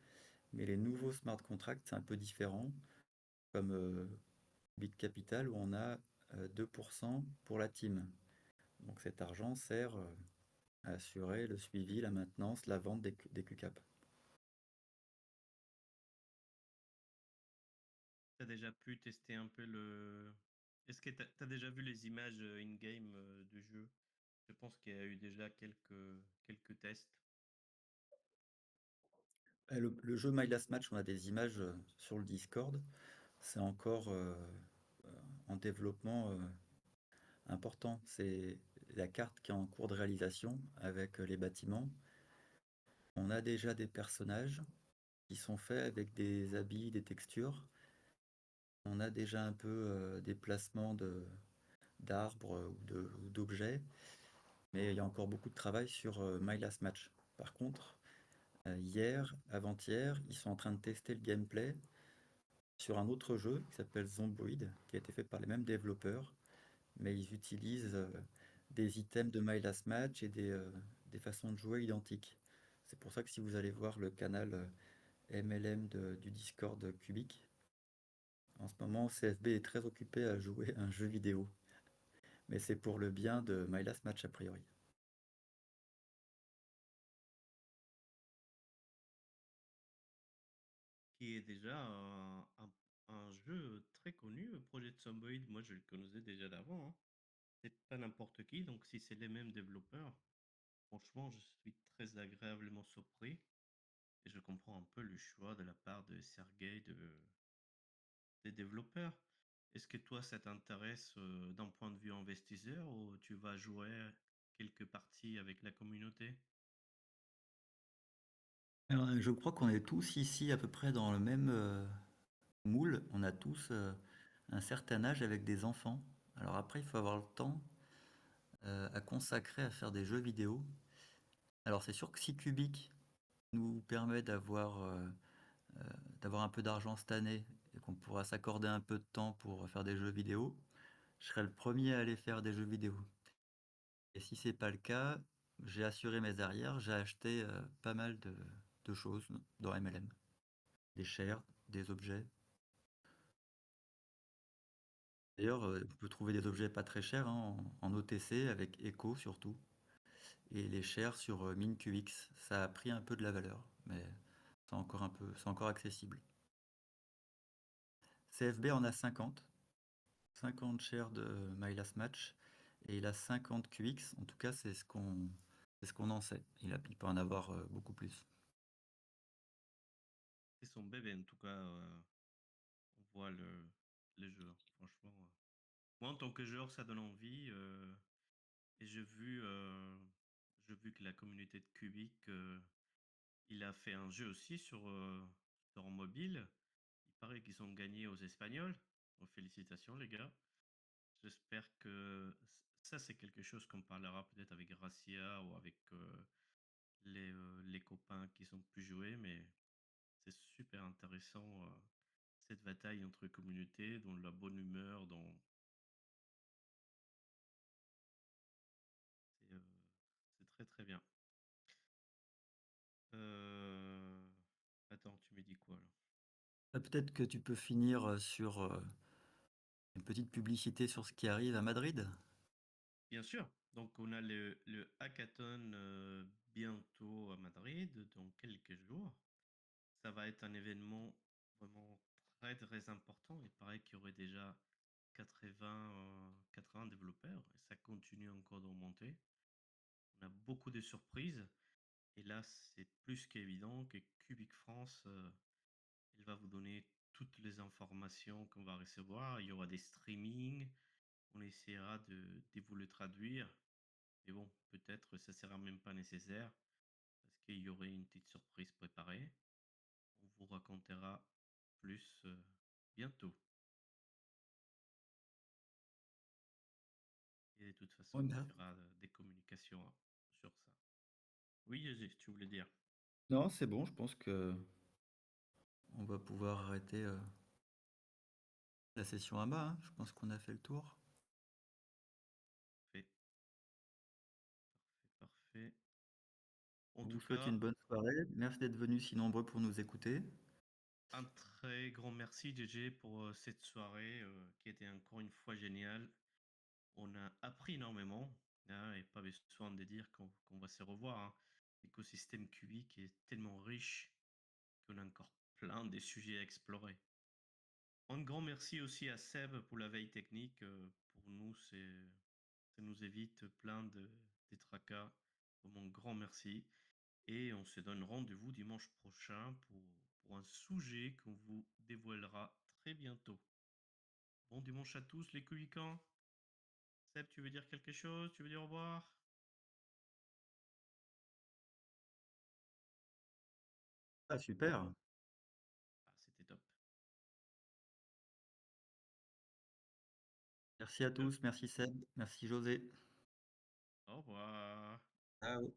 Mais les nouveaux smart contracts, c'est un peu différent, comme Bit Capital, où on a 2% pour la team. Donc cet argent sert à assurer le suivi, la maintenance, la vente des QCAP. Tu as déjà pu tester un peu le... Est-ce que tu as déjà vu les images in-game du jeu? Je pense qu'il y a eu déjà quelques tests. Le jeu My Last Match, on a des images sur le Discord. C'est encore en développement important. C'est la carte qui est en cours de réalisation avec les bâtiments. On a déjà des personnages qui sont faits avec des habits, des textures. On a déjà un peu des placements d'arbres ou d'objets, mais il y a encore beaucoup de travail sur My Last Match. Par contre, hier, avant-hier, ils sont en train de tester le gameplay sur un autre jeu qui s'appelle Zomboid, qui a été fait par les mêmes développeurs, mais ils utilisent des items de My Last Match et des façons de jouer identiques. C'est pour ça que si vous allez voir le canal MLM du Discord Cubic, en ce moment, CFB est très occupé à jouer à un jeu vidéo, mais c'est pour le bien de My Last Match a priori. Qui est déjà un jeu très connu, Project Zomboid. Moi, je le connaissais déjà d'avant, hein. C'est pas n'importe qui, donc si c'est les mêmes développeurs, franchement, je suis très agréablement surpris et je comprends un peu le choix de la part de Sergey des développeurs. Est-ce que toi, ça t'intéresse d'un point de vue investisseur ou tu vas jouer quelques parties avec la communauté? Alors, je crois qu'on est tous ici à peu près dans le même moule. On a tous un certain âge avec des enfants. Alors après, il faut avoir le temps à consacrer à faire des jeux vidéo. Alors c'est sûr que si Cubic nous permet d'avoir un peu d'argent cette année et qu'on pourra s'accorder un peu de temps pour faire des jeux vidéo, je serai le premier à aller faire des jeux vidéo. Et si c'est pas le cas, j'ai assuré mes arrières, j'ai acheté pas mal de choses dans MLM. Des shares, des objets. D'ailleurs, on peut trouver des objets pas très chers hein, en OTC avec Echo surtout. Et les shares sur MinQX, ça a pris un peu de la valeur, mais c'est encore accessible. CFB en a 50, 50 shares de My Last Match, et il a 50 QX, en tout cas c'est ce qu'on en sait. Il peut en avoir beaucoup plus. C'est son bébé, en tout cas, on voit le jeu, franchement. Moi, en tant que joueur, ça donne envie. Et j'ai vu que la communauté de Cubic, il a fait un jeu aussi sur mobile. paraît qu'ils ont gagné aux Espagnols. Donc félicitations les gars. J'espère que ça, c'est quelque chose qu'on parlera peut-être avec Gracia ou avec les copains qui sont plus joués, mais c'est super intéressant cette bataille entre communautés, dans la bonne humeur, c'est c'est très très bien. Euh, Attends, tu me dis quoi là? Peut-être que tu peux finir sur une petite publicité sur ce qui arrive à Madrid. Bien sûr. Donc on a le hackathon bientôt à Madrid, dans quelques jours. Ça va être un événement vraiment très très important. Il paraît qu'il y aurait déjà 80 développeurs et ça continue encore d'augmenter. On a beaucoup de surprises et là c'est plus qu'évident que Cubic France il va vous donner toutes les informations qu'on va recevoir. Il y aura des streamings, on essaiera de vous le traduire. Mais bon, peut-être ça sera même pas nécessaire parce qu'il y aurait une petite surprise préparée. On vous racontera plus bientôt. Et de toute façon, Ouais, on fera des communications sur ça. Oui, Jésus, tu voulais dire. non, c'est bon, je pense que on va pouvoir arrêter la session à bas, hein. Je pense qu'on a fait le tour. Parfait, parfait, parfait. En On vous tout souhaite cas, une bonne soirée. Merci d'être venus si nombreux pour nous écouter. un très grand merci, JJ, pour cette soirée qui était encore une fois géniale. On a appris énormément, hein, et pas besoin de dire qu'on va se revoir, hein. L'écosystème cubique est tellement riche qu'on a encore plein de sujets à explorer. Un grand merci aussi à Seb pour la veille technique. Pour nous, ça nous évite plein de tracas. Vraiment, grand merci. Et on se donne rendez-vous dimanche prochain pour un sujet qu'on vous dévoilera très bientôt. Bon dimanche à tous les Cubicans. Seb, tu veux dire quelque chose? Tu veux dire au revoir? Ah, super. Ah, c'était top. Merci à Euh, tous. Merci Seb. Merci José. Au revoir. Ciao.